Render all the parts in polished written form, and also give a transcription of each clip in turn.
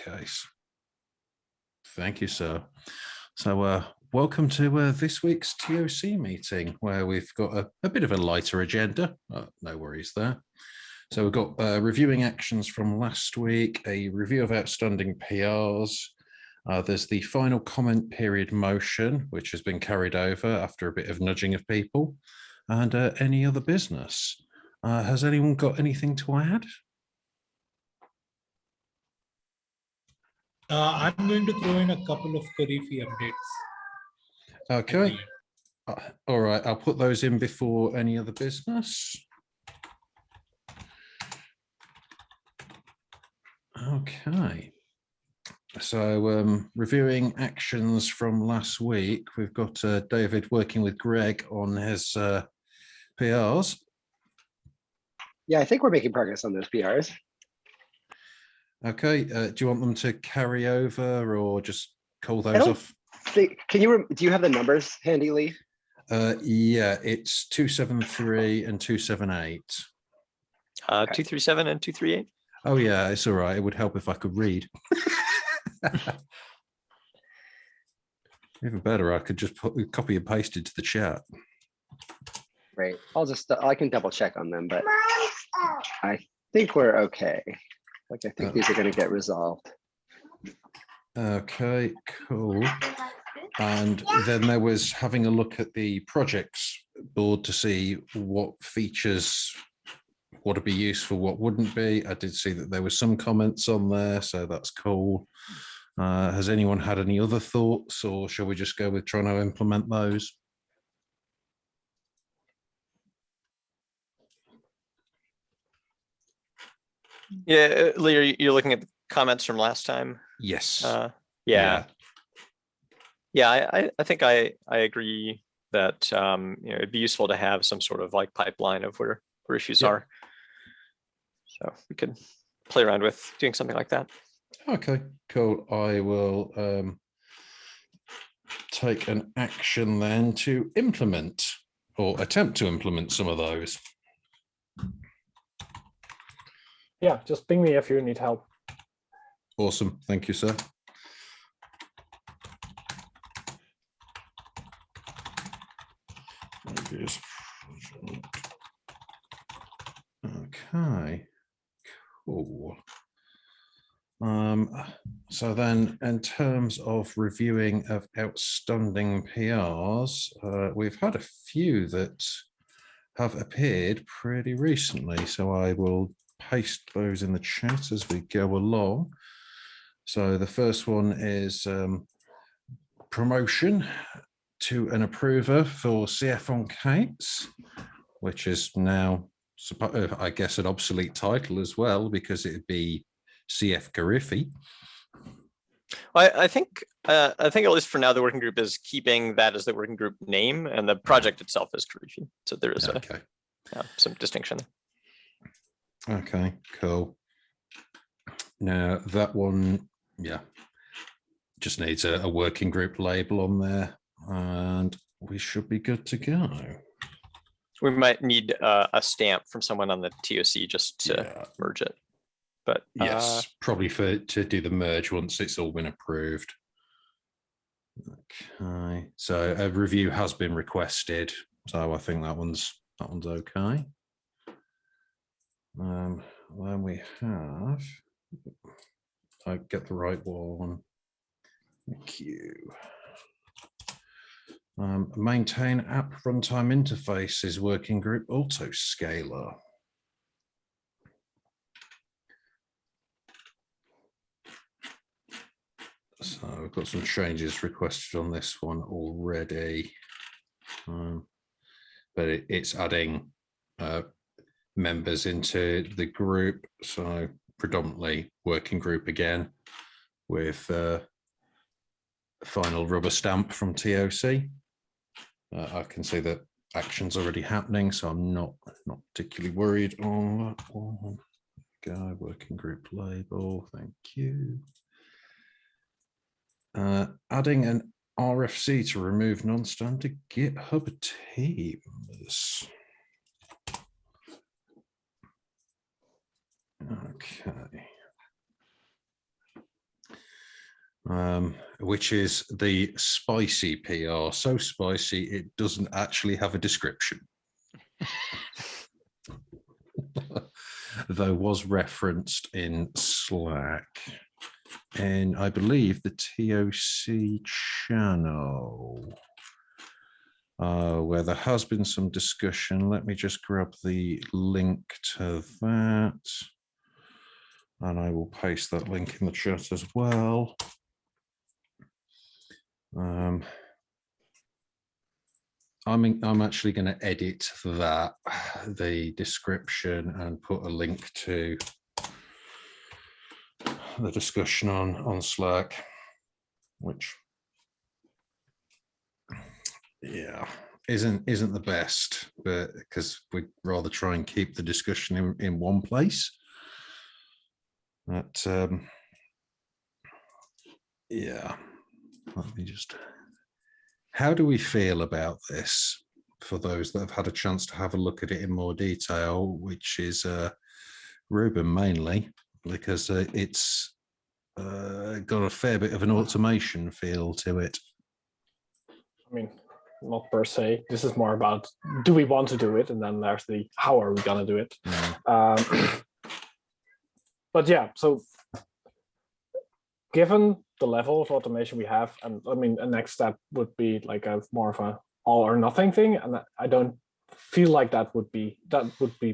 Okay. Thank you, sir. So welcome to this week's TOC meeting, where we've got a bit of a lighter agenda. No worries there. So we've got reviewing actions from last week, a review of outstanding PRs. There's the final comment period motion, which has been carried over after a bit of nudging of people, and any other business. Has anyone got anything to add? I'm going to throw in a couple of Cariffi updates. Okay. All right, I'll put those in before any other business. Okay. So reviewing actions from last week, we've got David working with Greg on his PRs. Yeah, I think we're making progress on those PRs. Okay, do you want them to carry over or just call those off? Do you have the numbers handy, Lee? Yeah, it's 273 and 278. 237 and 238. Oh yeah, it's all right. It would help if I could read. Even better, I could just copy and paste it to the chat. Right. I can double check on them, but I think we're okay. Like, I think these are going to get resolved. Okay, cool. And then there was having a look at the projects board to see what features would be useful, what wouldn't be. I did see that there were some comments on there, so that's cool. Has anyone had any other thoughts, or shall we just go with trying to implement those? Yeah, Lee, you're looking at the comments from last time? Yes. Yeah, I think I agree that it'd be useful to have some sort of like pipeline of where issues are. So we could play around with doing something like that. Okay, cool. I will take an action then to implement or attempt to implement some of those. Yeah, just ping me if you need help. Awesome. Thank you, sir. Okay, cool. So then in terms of reviewing of outstanding PRs, we've had a few that have appeared pretty recently. So I will paste those in the chat as we go along. So the first one is promotion to an approver for CF CAPI, which is now, I guess, an obsolete title as well, because it'd be CF Cariffi. Well, I think at least for now, the working group is keeping that as the working group name, and the project itself is Cariffi. So there is some distinction. Okay, cool. Now that one, yeah, just needs a working group label on there, and we should be good to go. We might need a stamp from someone on the TOC just to merge it. But yes, probably to do the merge once it's all been approved. Okay, so a review has been requested, so I think that one's okay. Then we have, I get the right one. Thank you. Maintain app runtime interfaces working group Autoscaler. So we've got some changes requested on this one already, but it's adding members into the group. So predominantly working group again with final rubber stamp from TOC. I can see that action's already happening, so I'm not particularly worried on that one. Go working group label, thank you. Adding an RFC to remove non-standard GitHub teams. Okay. which is the spicy PR. So spicy, it doesn't actually have a description. Though was referenced in Slack. And I believe the TOC channel, where there has been some discussion. Let me just grab the link to that. And I will paste that link in the chat as well. I'm actually going to edit that, the description, and put a link to the discussion on Slack, which, yeah, isn't the best, but because we'd rather try and keep the discussion in one place. But yeah, let me just. How do we feel about this for those that have had a chance to have a look at it in more detail, which is Ruben mainly, because it's got a fair bit of an automation feel to it. I mean, not per se. This is more about, do we want to do it? And then there's the, how are we going to do it? But yeah, so given the level of automation we have, and I mean, a next step would be like a more of a all or nothing thing, and I don't feel like that would be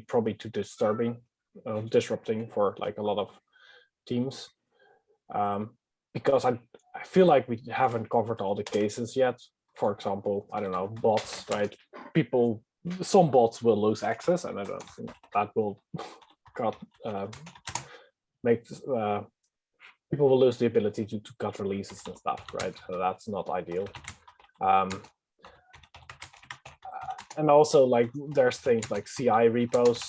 probably too disrupting for like a lot of teams, because I feel like we haven't covered all the cases yet. For example, I don't know, bots, right? Some bots will lose access, and I don't think that will make people will lose the ability to cut releases and stuff, right? So that's not ideal. And also, like, there's things like CI repos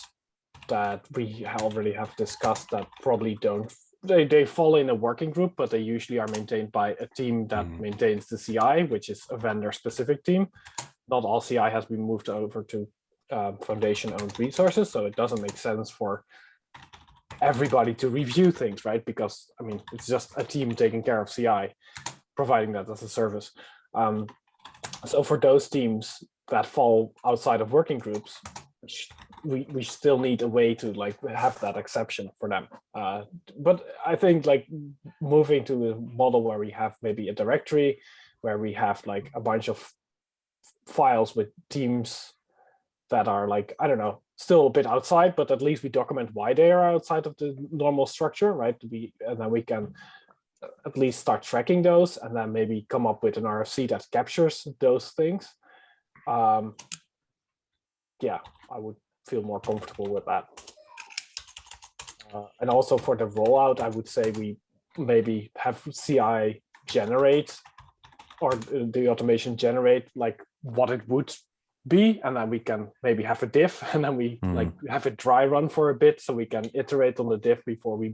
that we already have discussed that probably don't, they fall in a working group, but they usually are maintained by a team that maintains the CI, which is a vendor-specific team. Not all CI has been moved over to Foundation-owned resources, so it doesn't make sense for everybody to review things, right? Because I mean, it's just a team taking care of CI, providing that as a service. So for those teams that fall outside of working groups, we still need a way to like have that exception for them. But I think like moving to a model where we have maybe a directory, where we have like a bunch of files with teams that are like, I don't know, still a bit outside, but at least we document why they are outside of the normal structure, right? And then we can at least start tracking those, and then maybe come up with an RFC that captures those things. Yeah, I would feel more comfortable with that. And also for the rollout, I would say we maybe have CI generate, or the automation generate like what it would be, and then we can maybe have a diff, and then we like have a dry run for a bit so we can iterate on the diff before we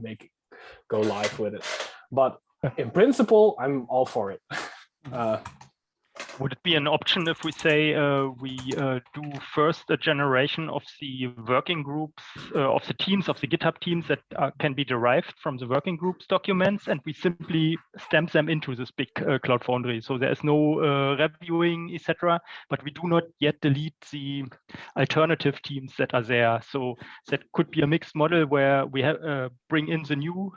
go live with it. But in principle, I'm all for it. Would it be an option if we say we do first a generation of the working groups, of the teams, of the GitHub teams that can be derived from the working groups documents, and we simply stamp them into this big Cloud Foundry? So there is no reviewing, etc., but we do not yet delete the alternative teams that are there. So that could be a mixed model where we bring in the new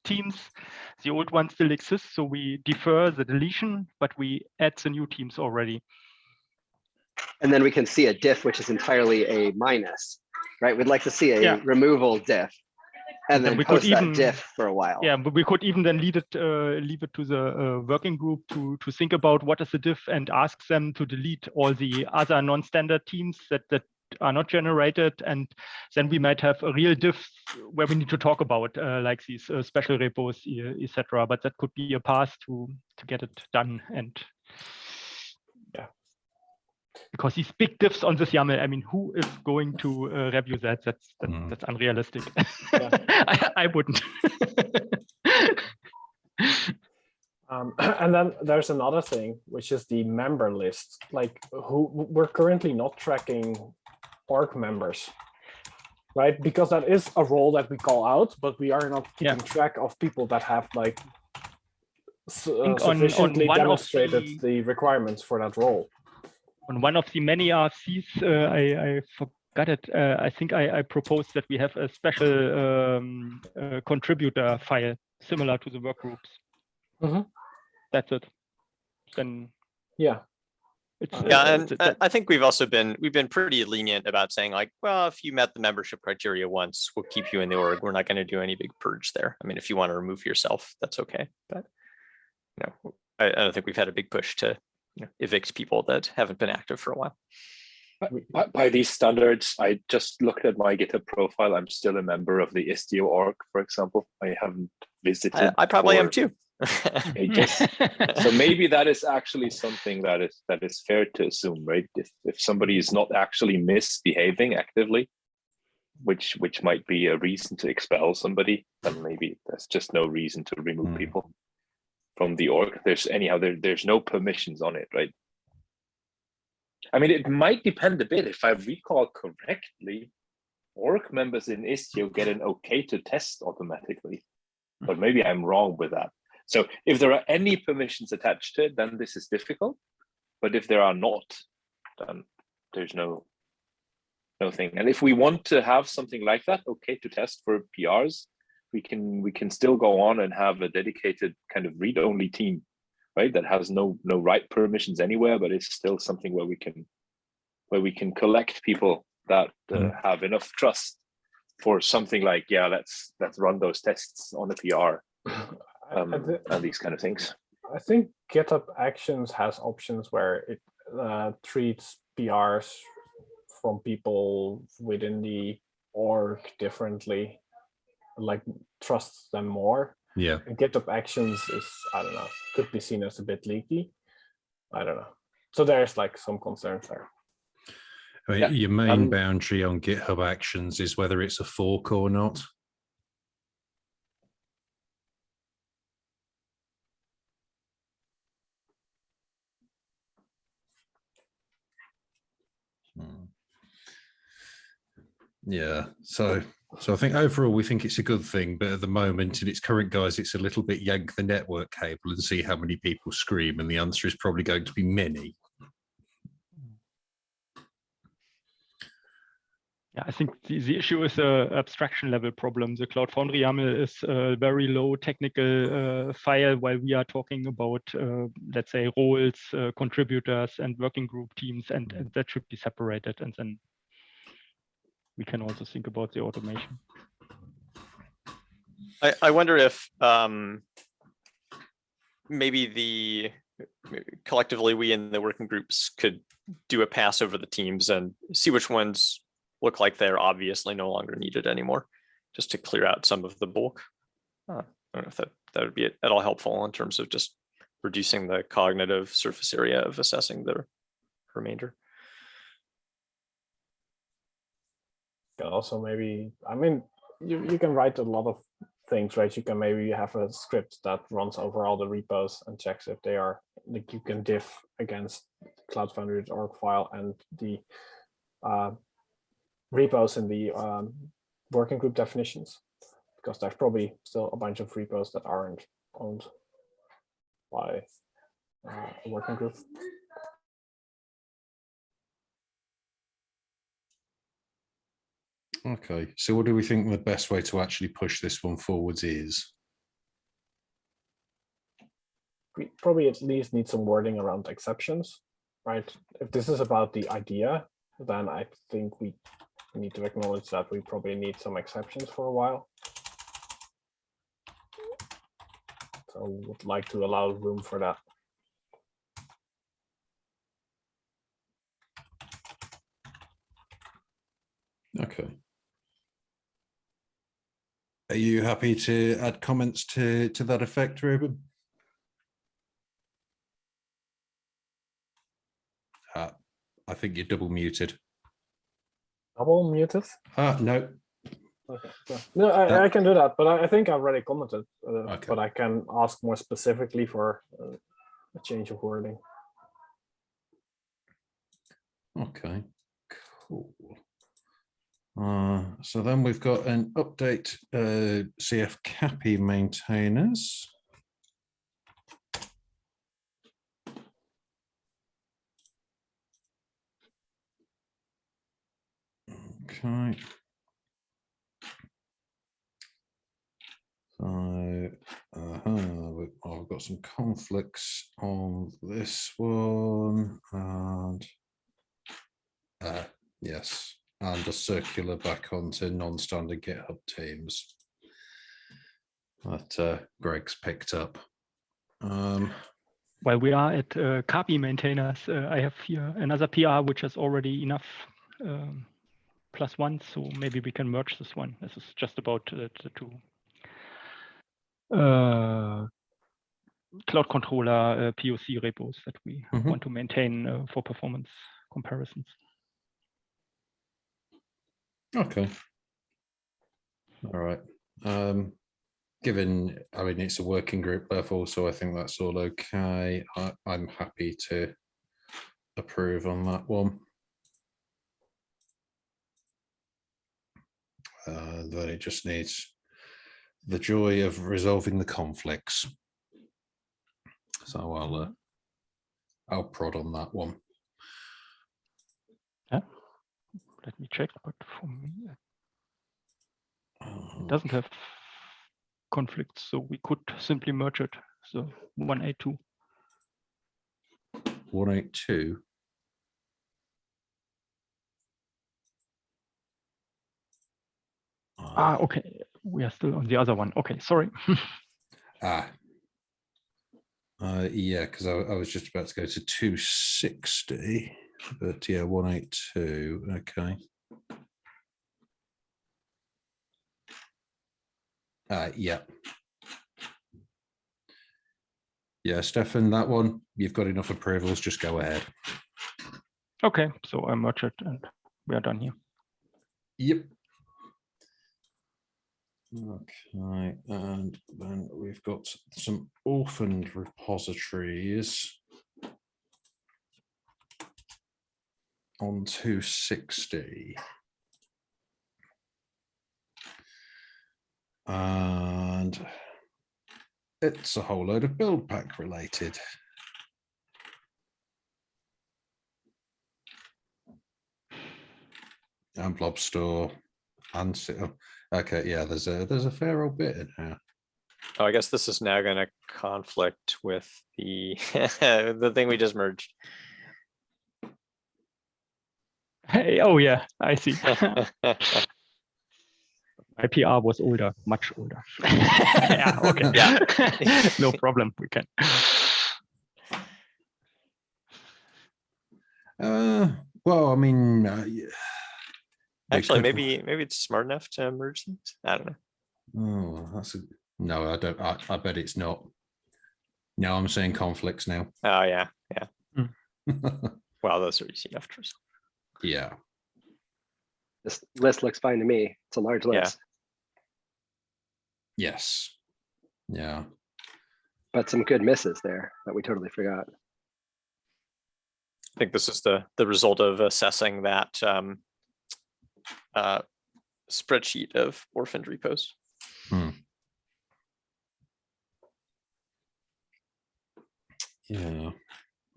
teams, the old ones still exist, so we defer the deletion, but we add the new teams already. And then we can see a diff, which is entirely a minus, right? We'd like to see a removal diff, and then we post that diff for a while. Yeah, but we could even then leave it to the working group to think about what is the diff and ask them to delete all the other non-standard teams that are not generated, and then we might have a real diff where we need to talk about like these special repos, etc. But that could be a path to get it done. And yeah, because these big diffs on this YAML, I mean, who is going to review that? That's unrealistic. Yeah. I wouldn't. And then there's another thing, which is the member list. Like, we're currently not tracking org members, right? Because that is a role that we call out, but we are not keeping track of people that have like sufficiently demonstrated the requirements for that role. On one of the many RFCs, I forgot it. I think I proposed that we have a special contributor file similar to the workgroups. That's it. Then yeah. And I think we've been pretty lenient about saying like, well, if you met the membership criteria once, we'll keep you in the org. We're not going to do any big purge there. I mean, if you want to remove yourself, that's okay. But I don't think we've had a big push to evict people that haven't been active for a while. By these standards, I just looked at my GitHub profile. I'm still a member of the Istio org, for example. I haven't visited. I probably am too. So maybe that is actually something that is fair to assume, right? If somebody is not actually misbehaving actively, which might be a reason to expel somebody, then maybe there's just no reason to remove people from the org. There's no permissions on it, right? I mean, it might depend a bit. If I recall correctly, org members in Istio get an okay to test automatically, but maybe I'm wrong with that. So if there are any permissions attached to it, then this is difficult. But if there are not, then there's no thing. And if we want to have something like that, okay to test for PRs, we can still go on and have a dedicated kind of read-only team, right? That has no write permissions anywhere, but it's still something where we can collect people that have enough trust for something like, yeah, let's run those tests on a PR. And these kind of things. I think GitHub Actions has options where it treats PRs from people within the org differently, like trusts them more. Yeah. And GitHub Actions is, I don't know, could be seen as a bit leaky. I don't know. So there's like some concerns there. I mean, your main boundary on GitHub Actions is whether it's a fork or not. Yeah, so I think overall we think it's a good thing, but at the moment in its current guise, it's a little bit yank the network cable and see how many people scream, and the answer is probably going to be many. Yeah, I think the issue is a abstraction level problem. The Cloud Foundry YAML is a very low technical file, while we are talking about, let's say, roles, contributors, and working group teams, and that should be separated. And then we can also think about the automation. I wonder if maybe collectively we in the working groups could do a pass over the teams and see which ones look like they're obviously no longer needed anymore, just to clear out some of the bulk. I don't know if that would be at all helpful in terms of just reducing the cognitive surface area of assessing the remainder. Also, maybe, I mean, you can write a lot of things, right? You can maybe have a script that runs over all the repos and checks if they are, like, you can diff against Cloud Foundry.org file and the repos in the working group definitions, because there's probably still a bunch of repos that aren't owned by a working group. Okay, so what do we think the best way to actually push this one forwards is? We probably at least need some wording around exceptions, right? If this is about the idea, then I think we need to acknowledge that we probably need some exceptions for a while. So would like to allow room for that. Okay. Are you happy to add comments to that effect, Ruben? I think you're double muted. Double muted? No. Okay. No, I can do that, but I think I've already commented. Okay. But I can ask more specifically for a change of wording. Okay, cool. So then we've got an update, CF CAPI maintainers. Okay. So I've got some conflicts on this one, and yes, and a circular back onto non-standard GitHub teams that Greg's picked up. While we are at CAPI maintainers, I have here another PR which has already enough +1, so maybe we can merge this one. This is just about the two cloud controller POC repos that we want to maintain for performance comparisons. Okay. All right. Given, I mean, it's a working group level, so I think that's all okay. I'm happy to approve on that one. Then it just needs the joy of resolving the conflicts. So I'll prod on that one. Yeah. Let me check, but for me, it doesn't have conflicts, so we could simply merge it. So 182. 182. Okay. We are still on the other one. Okay, sorry. Yeah, because I was just about to go to 260, but yeah, 182. Okay. Yeah. Yeah, Stefan, that one, you've got enough approvals, just go ahead. Okay, so I merge it and we are done here. Yep. Okay, and then we've got some orphaned repositories on 260. And it's a whole load of build pack related. And blob store and okay, yeah, there's a fair old bit in here. Oh, I guess this is now going to conflict with the the thing we just merged. Hey, oh yeah, I see. My PR was older, much older. Yeah, okay. Yeah. No problem. We can. Well, I mean, Actually, maybe it's smart enough to merge things. I don't know. Oh, that's no. I don't. I bet it's not. No, I'm seeing conflicts now. Oh yeah, yeah. Well, those are easy enough to resolve. Yeah. This list looks fine to me. It's a large list. Yes. Yeah. But some good misses there that we totally forgot. I think this is the result of assessing that spreadsheet of orphaned repos. Yeah.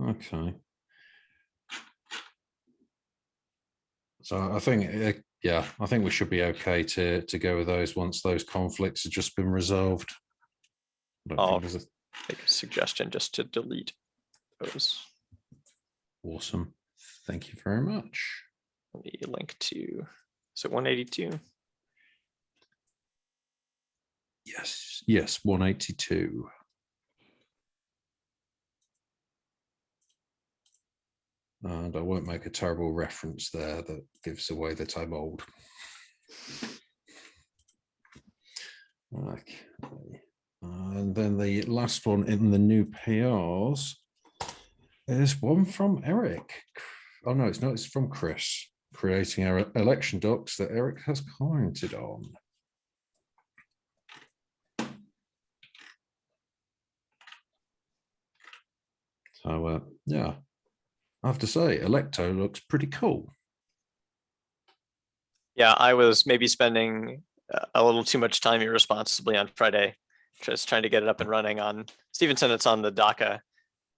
Okay. So I think, yeah, I think we should be okay to go with those once those conflicts have just been resolved. I'll make a suggestion just to delete those. Awesome. Thank you very much. Let me link to, is it 182? Yes. Yes. 182. And I won't make a terrible reference there that gives away that I'm old. Okay. And then the last one in the new PRs is one from Eric. Oh no, it's not. It's from Chris, creating our election docs that Eric has commented on. So yeah, I have to say, Electo looks pretty cool. Yeah, I was maybe spending a little too much time irresponsibly on Friday, just trying to get it up and running on Stevenson. It's on the DACA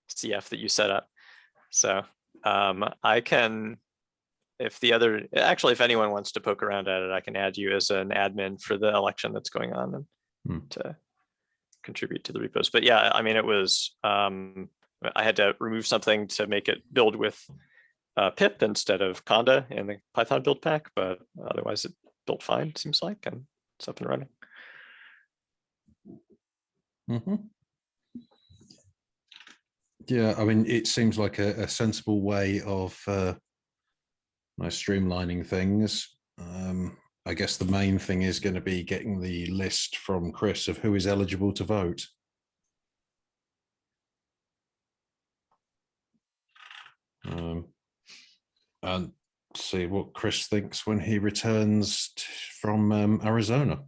CF that you set up. So I can if the other, actually, if anyone wants to poke around at it, I can add you as an admin for the election that's going on and to contribute to the repos. But yeah, I mean, it was, I had to remove something to make it build with pip instead of conda in the Python build pack, but otherwise it built fine, seems like, and it's up and running. Yeah, I mean, it seems like a sensible way of streamlining things. I guess the main thing is going to be getting the list from Chris of who is eligible to vote. And see what Chris thinks when he returns from Arizona.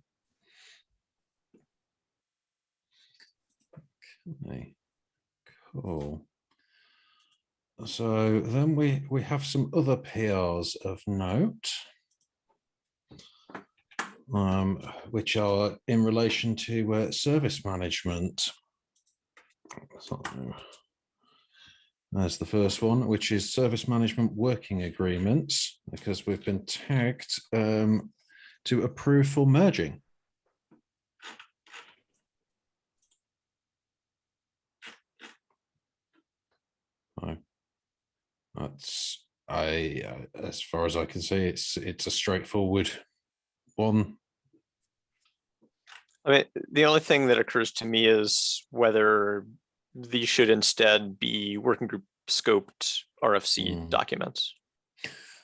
Okay, cool. So then we have some other PRs of note, which are in relation to service management. So there's the first one, which is service management working agreements, because we've been tagged to approve for merging. That's as far as I can see, it's a straightforward one. I mean, the only thing that occurs to me is whether these should instead be working group scoped RFC documents.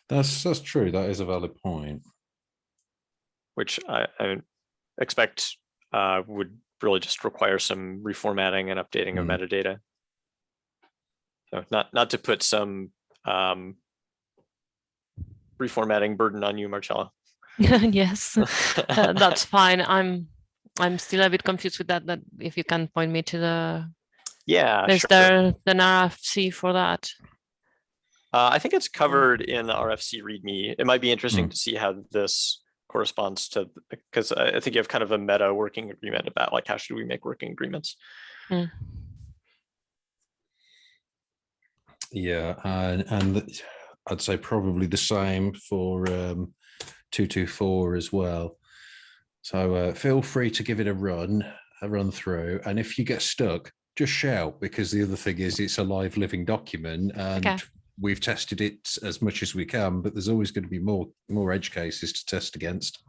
That's true. That is a valid point. Which I expect would really just require some reformatting and updating of metadata. So not to put some reformatting burden on you, Marcella. Yes, that's fine. I'm still a bit confused with that. That if you can point me to the is there an RFC for that? I think it's covered in the RFC README. It might be interesting to see how this corresponds to, because I think you have kind of a meta working agreement about like how should we make working agreements. Yeah, and I'd say probably the same for 224 as well. So feel free to give it a run through, and if you get stuck, just shout, because the other thing is it's a live living document, and we've tested it as much as we can, but there's always going to be more edge cases to test against.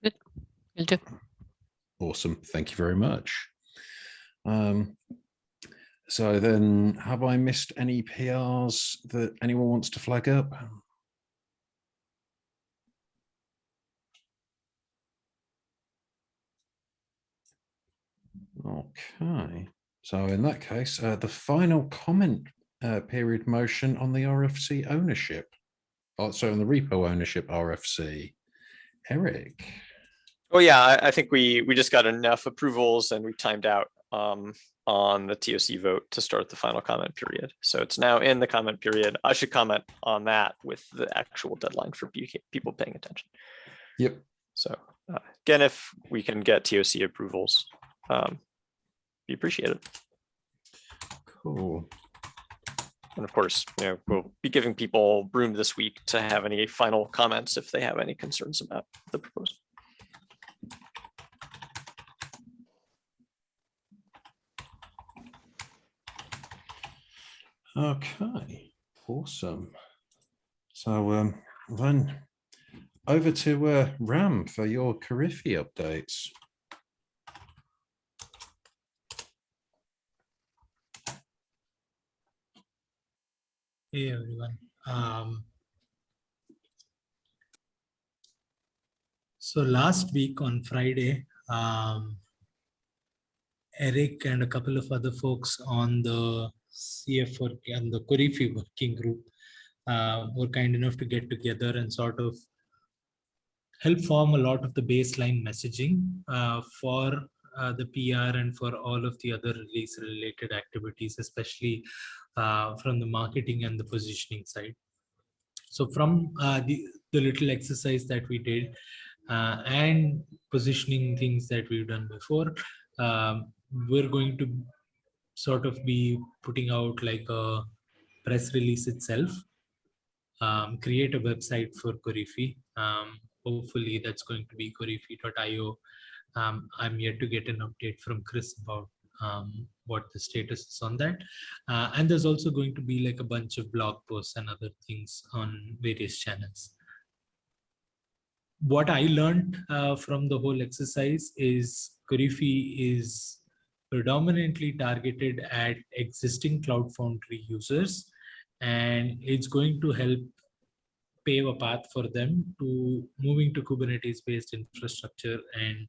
Good. Will do. Awesome. Thank you very much. So then, have I missed any PRs that anyone wants to flag up? Okay. So in that case, the final comment period motion on the RFC ownership. So on the repo ownership RFC. Eric. Oh yeah, I think we just got enough approvals and we timed out on the TOC vote to start the final comment period. So it's now in the comment period. I should comment on that with the actual deadline for people paying attention. Yep. So again, if we can get TOC approvals, be appreciated. Cool. And of course, we'll be giving people room this week to have any final comments if they have any concerns about the proposal. Okay, awesome. So then over to Ram for your Cariffi updates. Hey everyone. So last week on Friday, Eric and a couple of other folks on the CF and the Cariffi working group were kind enough to get together and sort of help form a lot of the baseline messaging for the PR and for all of the other release related activities, especially from the marketing and the positioning side. So from the little exercise that we did and positioning things that we've done before, we're going to sort of be putting out like a press release itself, create a website for Cariffi. Hopefully that's going to be cariffi.io. I'm yet to get an update from Chris about what the status is on that. And there's also going to be like a bunch of blog posts and other things on various channels. What I learned from the whole exercise is Cariffi is predominantly targeted at existing Cloud Foundry users, and it's going to help pave a path for them to moving to Kubernetes-based infrastructure and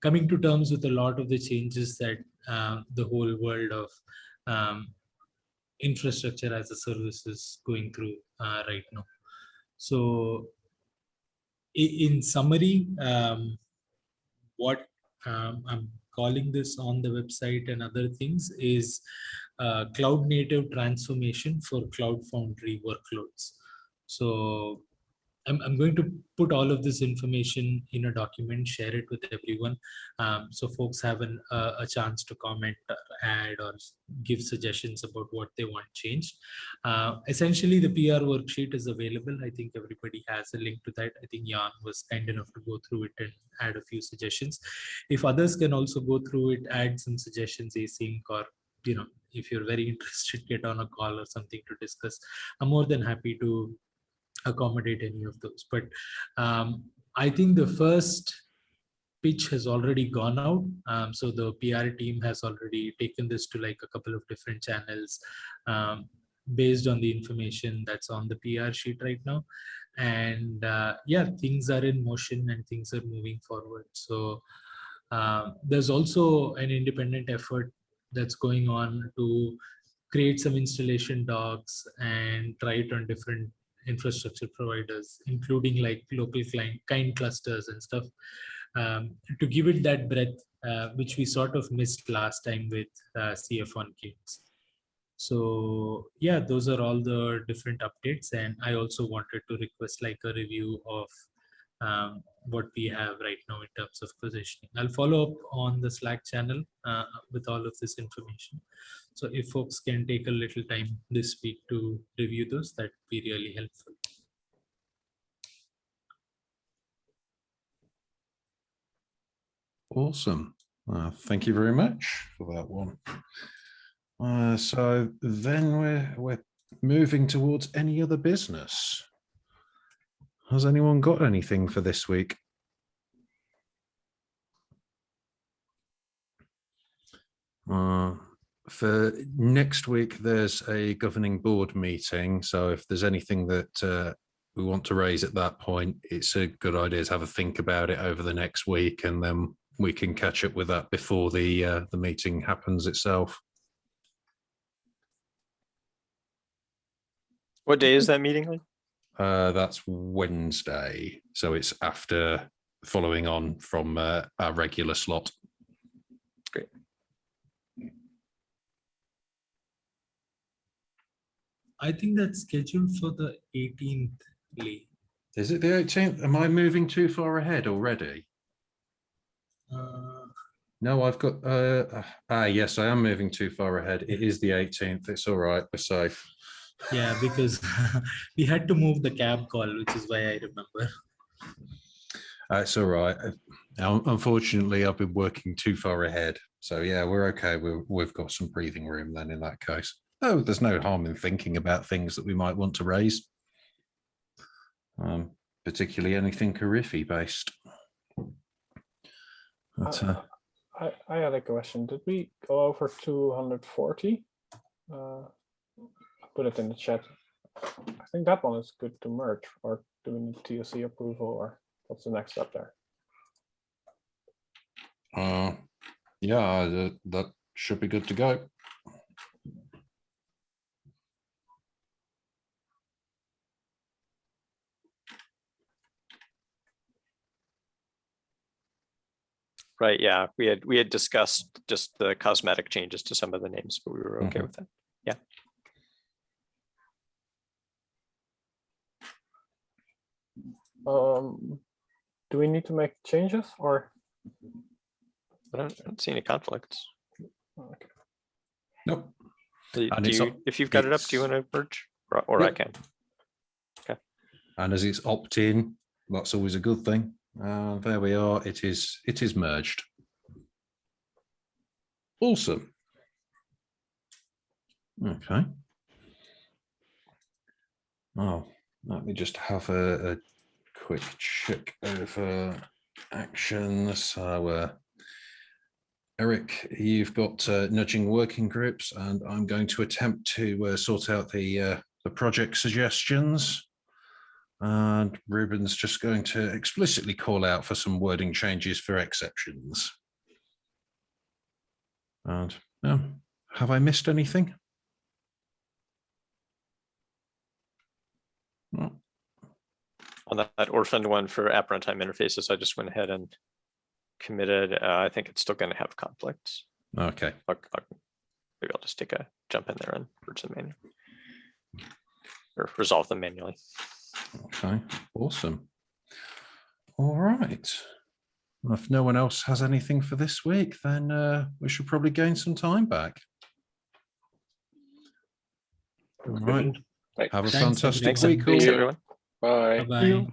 coming to terms with a lot of the changes that the whole world of infrastructure as a service is going through right now. So in summary, what I'm calling this on the website and other things is cloud native transformation for Cloud Foundry workloads. So I'm going to put all of this information in a document, share it with everyone, so folks have a chance to comment, add, or give suggestions about what they want changed. Essentially, the PR worksheet is available. I think everybody has a link to that. I think Jan was kind enough to go through it and add a few suggestions. If others can also go through it, add some suggestions async, or if you're very interested, get on a call or something to discuss. I'm more than happy to accommodate any of those. But I think the first pitch has already gone out. So the PR team has already taken this to like a couple of different channels based on the information that's on the PR sheet right now. And yeah, things are in motion and things are moving forward. So there's also an independent effort that's going on to create some installation docs and try it on different infrastructure providers, including like local kind clusters and stuff, to give it that breadth, which we sort of missed last time with CF kits. So yeah, those are all the different updates. And I also wanted to request like a review of what we have right now in terms of positioning. I'll follow up on the Slack channel with all of this information. So if folks can take a little time this week to review those, that'd be really helpful. Awesome. Thank you very much for that one. So then we're moving towards any other business. Has anyone got anything for this week? For next week, there's a governing board meeting. So if there's anything that we want to raise at that point, it's a good idea to have a think about it over the next week, and then we can catch up with that before the meeting happens itself. What day is that meeting like? That's Wednesday, so it's after following on from our regular slot. Great. I think that's scheduled for the 18th, Lee. Is it the 18th? Am I moving too far ahead already? No, I've got, yes, I am moving too far ahead. It is the 18th. It's all right. We're safe. Yeah, because we had to move the cab call, which is why I remember. It's all right. Unfortunately, I've been working too far ahead. So yeah, we're okay. We've got some breathing room then in that case. Oh, there's no harm in thinking about things that we might want to raise. Particularly anything Cariffi based. But, I had a question. Did we go over 240? Put it in the chat. I think that one is good to merge, or do we need TOC approval, or what's the next step there? Yeah, that should be good to go. Right, yeah, we had discussed just the cosmetic changes to some of the names, but we were okay with that. Yeah. Do we need to make changes, or? I don't see any conflicts. Okay. Nope. If you've got it up, do you want to merge? Or I can. Okay. And as it's opt-in, that's always a good thing. There we are. It is merged. Awesome. Okay. Oh, let me just have a quick check over actions. So, Eric, you've got nudging working groups, and I'm going to attempt to sort out the project suggestions. And Ruben's just going to explicitly call out for some wording changes for exceptions. And have I missed anything? No. On that orphaned one for app runtime interfaces, I just went ahead and committed. I think it's still going to have conflicts. Okay. Maybe I'll just take a jump in there and merge them manually or resolve them manually. Okay, awesome. All right. Well, if no one else has anything for this week, then we should probably gain some time back. All right. Have a fantastic week, all. Thanks, everyone. Bye. Bye-bye.